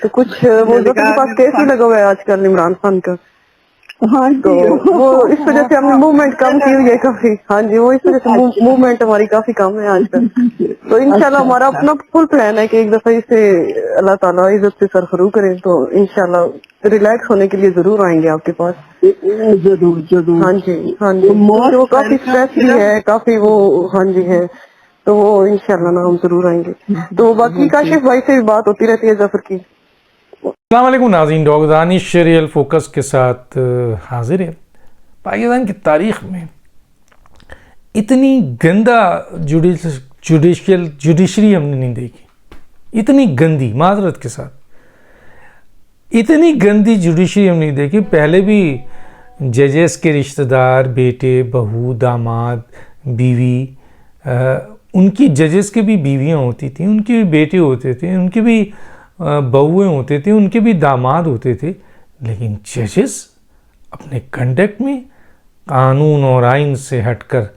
तो कुछ वो जो के पास केस भी लगा हुआ है आजकल इमरान खान का। हाँ तो जी वो इस वजह से हमने मूवमेंट कम की हुई है काफी। हाँ जी, वो इस वजह से मूवमेंट हमारी काफी कम है आजकल। तो इंशाल्लाह हमारा अपना फुल प्लान है कि एक दफा इसे अल्लाह ताला इज्जत से सरफरू करे, तो इंशाल्लाह रिलैक्स होने के लिए जरूर आएंगे आपके पास। जरूर जरूर। हाँ जी हाँ जी, तो क्योंकि वो काफी स्ट्रेस भी है, काफी वो हाँ जी है, तो वो इंशाल्लाह ना हम जरूर आएंगे। तो बाकी काशिफ भाई से भी बात होती रहती है जफर की। अस्सलाम वालेकुम नाज़रीन, डॉग दानिश रियल फोकस के साथ हाजिर है। पाकिस्तान की तारीख में इतनी गंदा जुडिशरी हमने नहीं देखी, इतनी गंदी, माजरत के साथ इतनी गंदी जुडिशरी हमने नहीं देखी। पहले भी जजेस के रिश्तेदार, बेटे, बहू, दामाद, बीवी, उनकी जजेस की भी बीवियां होती थी, उनके भी बेटे होते थे, उनके भी बहुएं होते थे, उनके भी दामाद होते थे। लेकिन जजेस अपने कंडक्ट में कानून और आइन से हटकर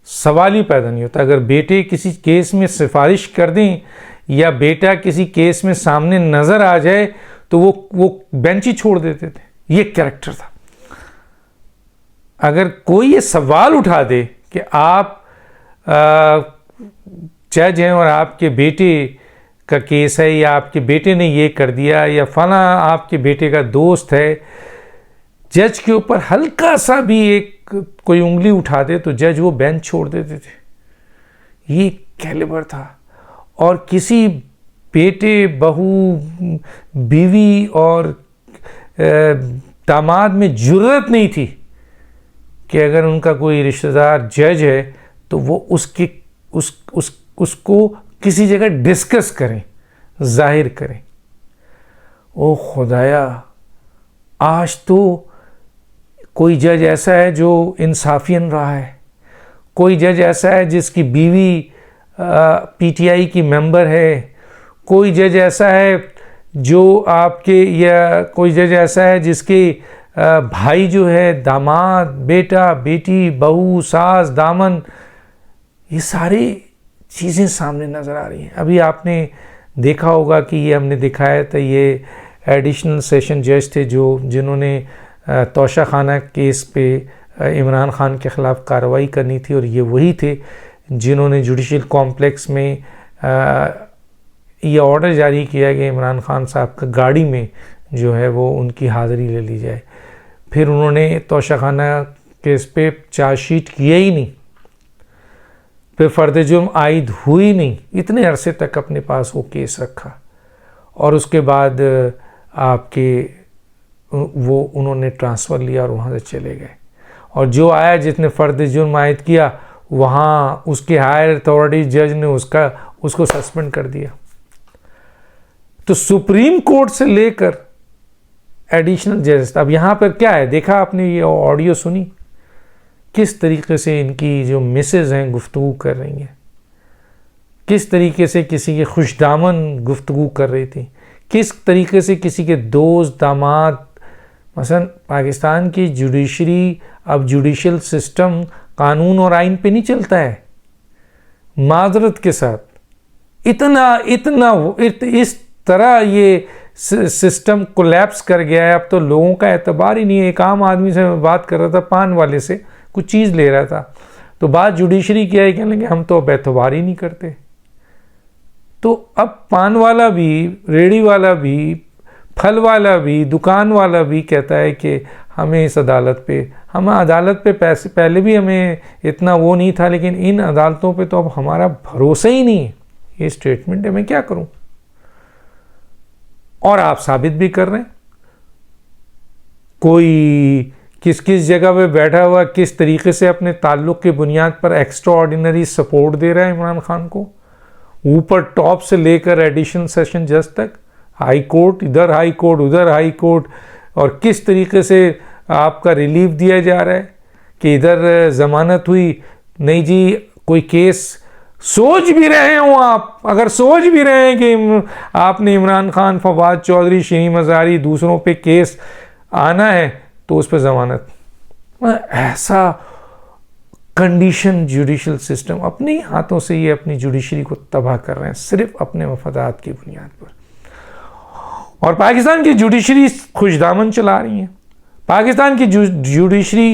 सवाल ही पैदा नहीं होता। अगर बेटे किसी केस में सिफारिश कर दें या बेटा किसी केस में सामने नज़र आ जाए तो वो बेंच ही छोड़ देते थे। ये कैरेक्टर था। अगर कोई ये सवाल उठा दे कि आप जज हैं और आपके बेटे का केस है, या आपके बेटे ने ये कर दिया, या फला आपके बेटे का दोस्त है, जज के ऊपर हल्का सा भी एक कोई उंगली उठा दे तो जज वो बेंच छोड़ देते थे। ये कैलिबर था। और किसी बेटे, बहू, बीवी और दामाद में जुर्रत नहीं थी कि अगर उनका कोई रिश्तेदार जज है तो वो उसको किसी जगह डिस्कस करें, जाहिर करें। ओ खुदाया, आज तो कोई जज ऐसा है जो इंसाफियन रहा है, कोई जज ऐसा है जिसकी बीवी पीटीआई की मेंबर है, कोई जज ऐसा है जो आपके, या कोई जज ऐसा है जिसके भाई जो है, दामाद, बेटा, बेटी, बहू, सास, दामन, ये सारी चीज़ें सामने नज़र आ रही हैं। अभी आपने देखा होगा कि ये हमने दिखाया था, ये एडिशनल सेशन जज थे जिन्होंने तोशाखाना केस पे इमरान खान के ख़िलाफ़ कार्रवाई करनी थी, और ये वही थे जिन्होंने जुडिशल कॉम्प्लेक्स में ये ऑर्डर जारी किया कि इमरान खान साहब का गाड़ी में जो है वो उनकी हाज़िरी ले ली जाए। फिर उन्होंने तोशाखाना केस पे चार्जशीट किया ही नहीं, फिर फ़र्द जुर्म आयद हुई नहीं, इतने अरसे तक अपने पास वो केस रखा, और उसके बाद वो उन्होंने ट्रांसफ़र लिया और वहाँ से चले गए। और जो आया जिसने फ़र्द जुर्म आयद किया, वहाँ उसके हायर अथॉरिटी जज ने उसको सस्पेंड कर दिया। तो सुप्रीम कोर्ट से लेकर एडिशनल जज, अब यहाँ पर क्या है, देखा आपने ये ऑडियो सुनी किस तरीके से इनकी जो मिसेज हैं गुफ्तगू कर रही हैं, किस तरीके से किसी के खुशदामन गुफ्तगू कर रही थी, किस तरीके से किसी के दोस्त, दामाद। मसलन पाकिस्तान की जुडिशरी, अब जुडिशल सिस्टम कानून और आइन पे नहीं चलता है। माजरत के साथ इस तरह ये सिस्टम कोलैप्स कर गया है, अब तो लोगों का एतबार ही नहीं है। एक आम आदमी से मैं बात कर रहा था, पान वाले से कुछ चीज़ ले रहा था, तो बात जुडिशरी की है, कहने लगे हम तो अब एतबार ही नहीं करते। तो अब पान वाला भी, रेडी वाला भी, फल वाला भी, दुकान वाला भी कहता है कि हमें इस अदालत पे पैसे, पहले भी हमें इतना वो नहीं था, लेकिन इन अदालतों पे तो अब हमारा भरोसा ही नहीं है। ये स्टेटमेंट है, मैं क्या करूं? और आप साबित भी कर रहे हैं। कोई किस जगह पे बैठा हुआ किस तरीके से अपने ताल्लुक के बुनियाद पर एक्स्ट्रा ऑर्डिनरी सपोर्ट दे रहा है इमरान खान को, ऊपर टॉप से लेकर एडिशनल सेशन जज तक, हाई कोर्ट, इधर हाई कोर्ट, उधर हाई कोर्ट, और किस तरीके से आपका रिलीफ दिया जा रहा है कि इधर ज़मानत हुई नहीं जी। कोई केस सोच भी रहे हो आप, अगर सोच भी रहे हैं कि आपने इमरान खान, फवाद चौधरी, शहीम अज़ारी, दूसरों पे केस आना है तो उस पर ज़मानत। ऐसा कंडीशन जुडिशल सिस्टम, अपने हाथों से ये अपनी जुडिशरी को तबाह कर रहे हैं, सिर्फ अपने मफादात की बुनियाद पर। और पाकिस्तान की जुडिशरी खुशदामन चला रही है, पाकिस्तान की जुडिशरी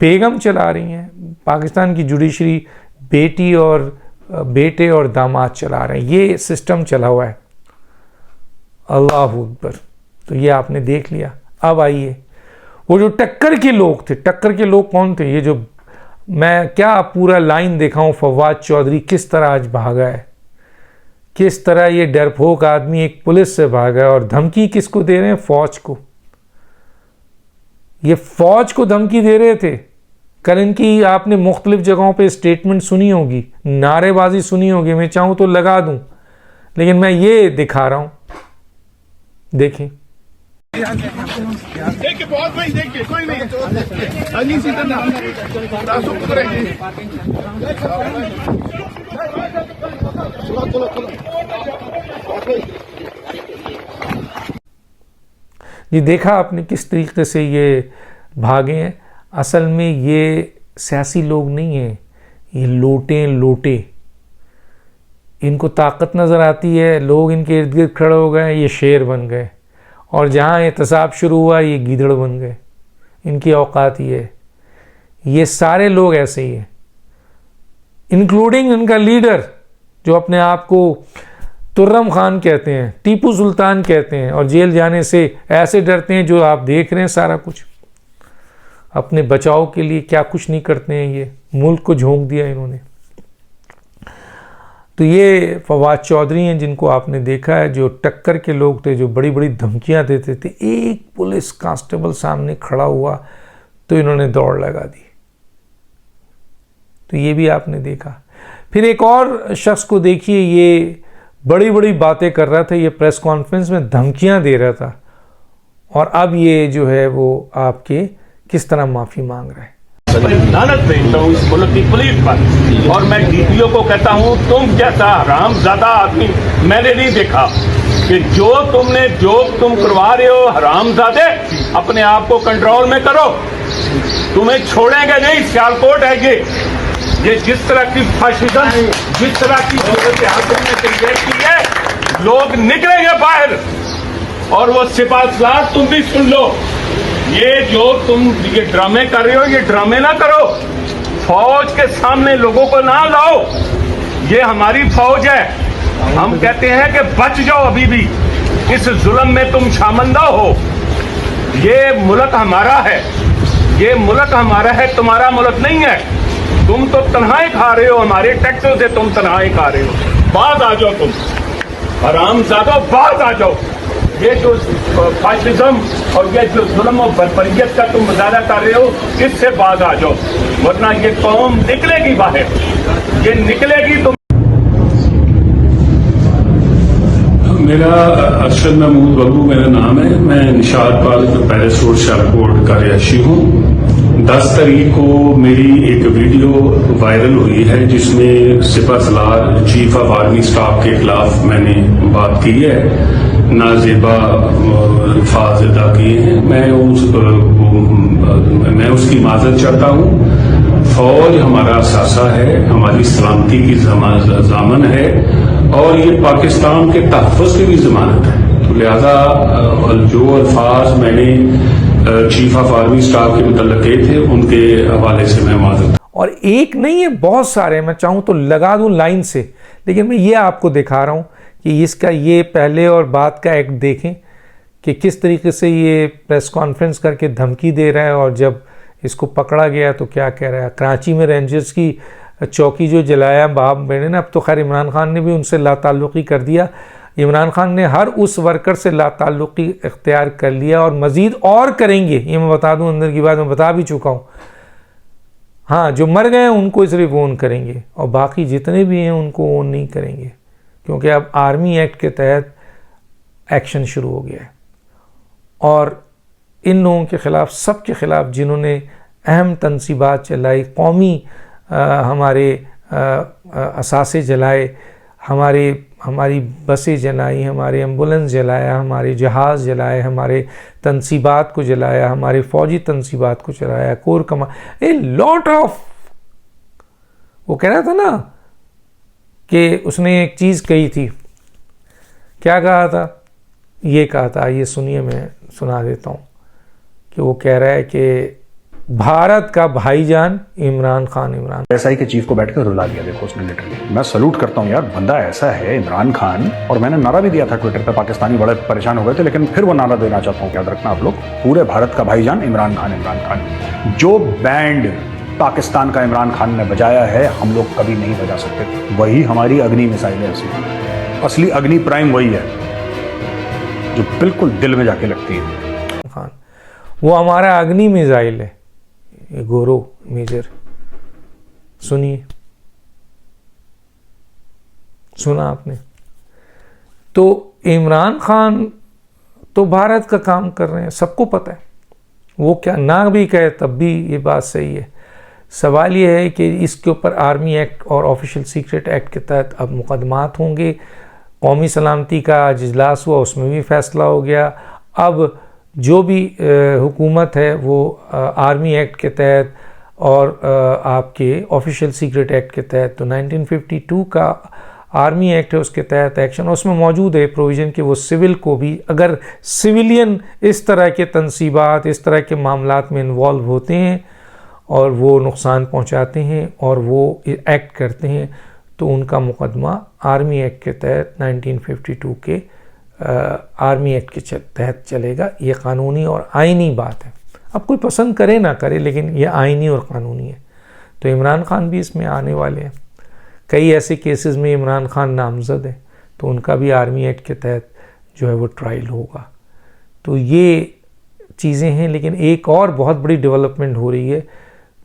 बेगम चला रही हैं, पाकिस्तान की जुडिशरी बेटे और दामाद चला रहे हैं। ये सिस्टम चला हुआ है। अल्लाह अकबर। तो ये आपने देख लिया। अब आइए वो जो टक्कर के लोग थे, टक्कर के लोग कौन थे? ये जो मैं क्या पूरा लाइन दिखाऊं, फवाद चौधरी किस तरह आज भागा है, किस तरह ये डरपोक आदमी एक पुलिस से भागा है। और धमकी किसको दे रहे हैं? फौज को। ये फौज को धमकी दे रहे थे। कल इनकी आपने मुख्तलिफ जगहों पे स्टेटमेंट सुनी होगी, नारेबाजी सुनी होगी। मैं चाहूं तो लगा दूं, लेकिन मैं ये दिखा रहा हूं, देखें। देखिए बहुत भाई, देखिए कोई नहीं अली सीधा नाम जी देखा आपने किस तरीके से ये भागे हैं। असल में ये सियासी लोग नहीं हैं, ये लोटे। इनको ताकत नज़र आती है, लोग इनके इर्द गिर्द खड़े हो गए, ये शेर बन गए। और जहाँ एहतसाब शुरू हुआ ये गीदड़ बन गए। इनकी औकात ये है। ये सारे लोग ऐसे ही हैं, इंक्लूडिंग इनका लीडर जो अपने आप को तुर्रम खान कहते हैं, टीपू सुल्तान कहते हैं, और जेल जाने से ऐसे डरते हैं। जो आप देख रहे हैं सारा कुछ अपने बचाव के लिए क्या कुछ नहीं करते हैं। ये मुल्क को झोंक दिया इन्होंने। तो ये फवाद चौधरी हैं जिनको आपने देखा है, जो टक्कर के लोग थे, जो बड़ी बड़ी धमकियां देते थे। एक पुलिस कांस्टेबल सामने खड़ा हुआ तो इन्होंने दौड़ लगा दी। तो ये भी आपने देखा। फिर एक और शख्स को देखिए, ये बड़ी बड़ी बातें कर रहा था, ये प्रेस कॉन्फ्रेंस में धमकियां दे रहा था, और अब ये जो है वो आपके किस तरह माफी मांग रहा है। लानत भेजता हूँ इस मुल्क की पुलिस पर, और मैं डीपीओ को कहता हूँ तुम जैसा हरामजादा आदमी मैंने नहीं देखा कि जो तुम करवा रहे हो हरामजादे, अपने आप को कंट्रोल में करो, तुम्हें छोड़ेंगे नहीं। सियालकोट है ये जिस तरह की फाशिज्म, जिस तरह की तुमने क्रिएट की है, लोग निकलेंगे बाहर। और वो सिपाहीसलार तुम भी सुन लो, ये जो तुम ये ड्रामे कर रहे हो, ये ड्रामे ना करो। फौज के सामने लोगों को ना लाओ। ये हमारी फौज है। हम कहते हैं कि बच जाओ, अभी भी इस जुल्म में तुम शामिल ना हो। ये मुल्क हमारा है, ये मुल्क हमारा है, तुम्हारा मुल्क नहीं है। तुम तो तन्हाई खा रहे हो, हमारे टैक्सों से तुम तन्हाई खा रहे हो। बाज आ जाओ, तुम हरामजादो, बाज आ जाओ। ये जो फाशिज्म और ये जो जुल्म और बर्बरियत का तुम मुजाहरा कर रहे हो, इससे बाज आ जाओ, वरना ये कौम निकलेगी बाहर, ये निकलेगी। तुम मेरा अरशद महमूद बब्बू मेरा नाम है। मैं Nishat park palace road Sialkot का रिहायशी हूँ। 10 तारीख को मेरी एक वीडियो वायरल हुई है जिसमें सिपहसालार चीफ ऑफ आर्मी स्टाफ के खिलाफ मैंने बात की है, नाजेबा अल्फाज अदा किए हैं। मैं उसकी माजरत चाहता हूँ। फौज हमारा असासा है, हमारी सलामती की जमानत है, और ये पाकिस्तान के तहफ़्फ़ुज़ की भी जमानत है। तो लिहाजा जो अल्फाज मैंने चीफ ऑफ आर्मी स्टाफ के मुतल्लिक़ किए थे, उनके हवाले से मैं माजरत। और एक नहीं है, बहुत सारे, मैं चाहूँ तो लगा दूँ लाइन से, लेकिन मैं ये आपको दिखा रहा हूँ कि इसका ये पहले और बाद का एक्ट देखें कि किस तरीके से ये प्रेस कॉन्फ्रेंस करके धमकी दे रहा है, और जब इसको पकड़ा गया तो क्या कह रहा है। कराची में रेंजर्स की चौकी जो जलाया बाप बेटे ने, अब तो खैर इमरान खान ने भी उनसे लाताल्लुकी कर दिया। इमरान खान ने हर उस वर्कर से लाताल्लुकी इख्तियार कर लिया, और मज़ीद और करेंगे। ये मैं बता दूं, अंदर की बात मैं बता भी चुका हूँ। हाँ, जो मर गए हैं उनको सिर्फ ओन करेंगे, और बाकी जितने भी हैं उनको ओन नहीं करेंगे, क्योंकि अब आर्मी एक्ट के तहत एक्शन शुरू हो गया है। और इन लोगों के ख़िलाफ़, सब के ख़िलाफ़ जिन्होंने अहम तनसीबात चलाई, कौमी हमारे असासे जलाए, हमारी बसें जलाई, हमारे एम्बुलेंस जलाया, हमारे जहाज़ जलाए, हमारे तनसीबात को जलाया, हमारे फ़ौजी तनसीबात को जलाया, कोर कमा, ए लॉट ऑफ। वो कह रहा था ना कि उसने एक चीज़ कही थी, क्या कहा था, ये कहा था, ये सुनिए, मैं सुना देता हूँ कि वो कह रहा है कि भारत का भाईजान इमरान खान। इमरान एसआई के चीफ को बैठकर रुला दिया, देखो उसने लिटरली। मैं सलूट करता हूँ यार, बंदा ऐसा है इमरान खान। और मैंने नारा भी दिया था ट्विटर पे, पाकिस्तानी बड़े परेशान हो गए थे, लेकिन फिर वो नारा देना चाहता हूँ, याद रखना आप लोग, पूरे भारत का भाईजान इमरान खान। इमरान खान जो बैंड पाकिस्तान का इमरान खान ने बजाया है, हम लोग कभी नहीं बजा सकते। वही हमारी अग्नि मिसाइल है, असली अग्नि प्राइम वही है जो बिल्कुल दिल में जाके लगती है। खान वो हमारा अग्नि मिसाइल है, ये गोरो मेजर। सुनिए, सुना आपने? तो इमरान खान तो भारत का काम कर रहे हैं, सबको पता है। वो क्या ना भी कहे तब भी ये बात सही है। सवाल ये है कि इसके ऊपर आर्मी एक्ट और ऑफिशियल सीक्रेट एक्ट के तहत अब मुकदमात होंगे। कौमी सलामती का आज इजलास हुआ, उसमें भी फैसला हो गया। अब जो भी हुकूमत है वो आर्मी एक्ट के तहत और आपके ऑफिशियल सीक्रेट एक्ट के तहत, तो 1952 का आर्मी एक्ट है, उसके तहत एक्शन, उसमें मौजूद है प्रोविज़न कि वो सिविल को भी, अगर सिविलियन इस तरह के तनसीबात, इस तरह के मामलात में इन्वॉल्व होते हैं और वो नुकसान पहुंचाते हैं और वो एक्ट करते हैं, तो उनका मुकदमा आर्मी एक्ट के तहत 1952 के आर्मी एक्ट के तहत चलेगा। ये कानूनी और आइनी बात है। अब कोई पसंद करे ना करे, लेकिन ये आइनी और कानूनी है। तो इमरान खान भी इसमें आने वाले हैं। कई ऐसे केसेस में इमरान खान नामजद है, तो उनका भी आर्मी एक्ट के तहत जो है वो ट्रायल होगा। तो ये चीज़ें हैं। लेकिन एक और बहुत बड़ी डेवलपमेंट हो रही है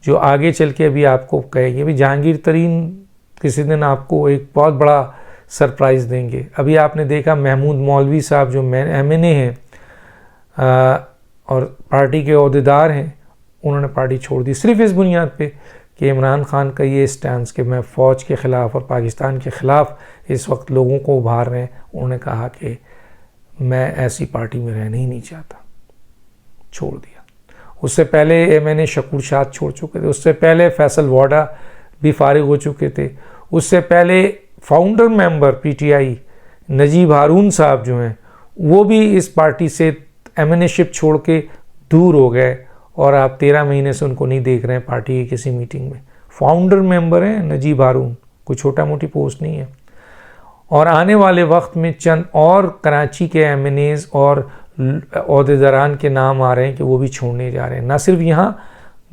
जो आगे चल के अभी आपको कहेंगे। अभी जहांगीर तरीन किसी दिन आपको एक बहुत बड़ा सरप्राइज़ देंगे। अभी आपने देखा महमूद मौलवी साहब जो MNA हैं और पार्टी के अहदेदार हैं, उन्होंने पार्टी छोड़ दी सिर्फ इस बुनियाद पे कि इमरान खान का ये स्टैंड कि मैं फ़ौज के ख़िलाफ़ और पाकिस्तान के ख़िलाफ़ इस वक्त लोगों को उभार रहे हैं। उन्होंने कहा कि मैं ऐसी पार्टी में रहना ही नहीं चाहता, छोड़ दिया। उससे पहले MNA शकूर शाद छोड़ चुके थे, उससे पहले फैसल वाडा भी फारिग हो चुके थे, उससे पहले फाउंडर मेंबर PTI नजीब हारून साहब जो हैं वो भी इस पार्टी से MNA शिप छोड़ के दूर हो गए और आप 13 महीने से उनको नहीं देख रहे हैं पार्टी की किसी मीटिंग में। फाउंडर मेंबर हैं नजीब हारून, कोई छोटा मोटी पोस्ट नहीं है। और आने वाले वक्त में चंद और कराची के MNAs और अहदेदारान के नाम आ रहे हैं कि वो भी छोड़ने जा रहे हैं, ना सिर्फ यहाँ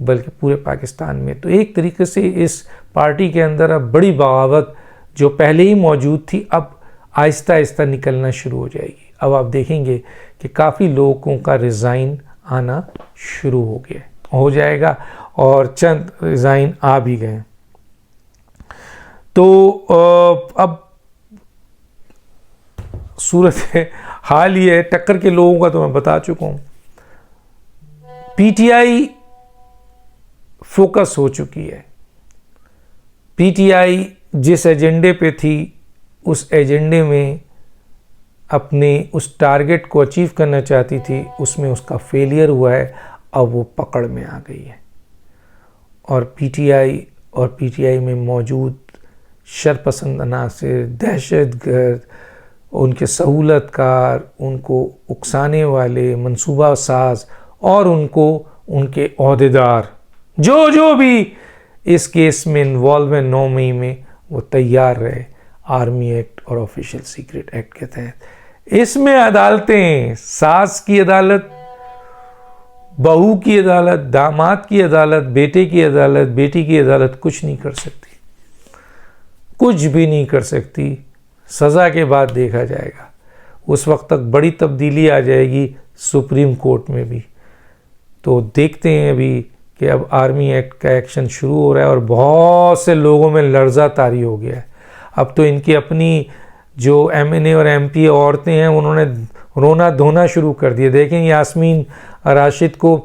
बल्कि पूरे पाकिस्तान में। तो एक तरीके से इस पार्टी के अंदर अब बड़ी बगावत जो पहले ही मौजूद थी, अब आहिस्ता आहिस्ता निकलना शुरू हो जाएगी। अब आप देखेंगे कि काफ़ी लोगों का रिज़ाइन आना शुरू हो जाएगा और चंद रिज़ाइन आ भी गए। तो अब सूरत हाल ये है, टक्कर के लोगों का तो मैं बता चुका हूँ। PTI फोकस हो चुकी है। PTI जिस एजेंडे पे थी, उस एजेंडे में अपने उस टारगेट को अचीव करना चाहती थी, उसमें उसका फेलियर हुआ है। अब वो पकड़ में आ गई है और PTI में मौजूद शरपसंद अनासिर, दहशतगर्द, उनके सहूलतकार, उनको उकसाने वाले मंसूबा साज और उनके अहदेदार जो भी इस केस में इन्वॉल्व है 9 मई में, वो तैयार रहे आर्मी एक्ट और ऑफिशियल सीक्रेट एक्ट के तहत। इसमें अदालतें, सास की अदालत, बहू की अदालत, दामाद की अदालत, बेटे की अदालत, बेटी की अदालत कुछ नहीं कर सकती, कुछ भी नहीं कर सकती। सज़ा के बाद देखा जाएगा। उस वक्त तक बड़ी तब्दीली आ जाएगी सुप्रीम कोर्ट में भी। तो देखते हैं अभी कि अब आर्मी एक्ट का एक्शन शुरू हो रहा है और बहुत से लोगों में लर्जा तारी हो गया है। अब तो इनकी अपनी जो MNA और MP औरतें हैं, उन्होंने रोना धोना शुरू कर दिया। देखें यास्मीन राशिद को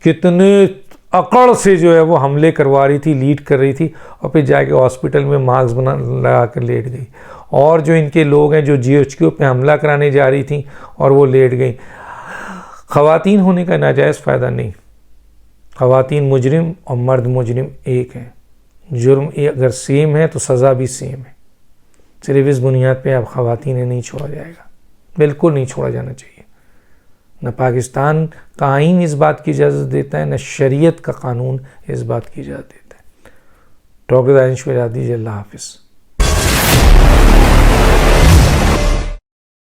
कितने अकड़ से जो है वो हमले करवा रही थी, लीड कर रही थी, और फिर जाके हॉस्पिटल में मास्क लगा कर लेट गई। और जो इनके लोग हैं जो GHQ पे हमला कराने जा रही थी और वो लेट गई। ख़वातीन होने का नाजायज़ फ़ायदा नहीं। ख़वातीन मुजरिम और मर्द मुजरिम एक हैं। जुर्म अगर सेम है तो सज़ा भी सेम है। सिर्फ इस बुनियाद पे अब ख़वातीन नहीं छोड़ा जाएगा, बिल्कुल नहीं छोड़ा जाना चाहिए। न पाकिस्तान का आइन इस बात की इजाज़त देता है, न शरीयत का कानून इस बात की इजाज़त देता है। डॉक्टर दानिश मिराज, अल्लाह हाफिज़।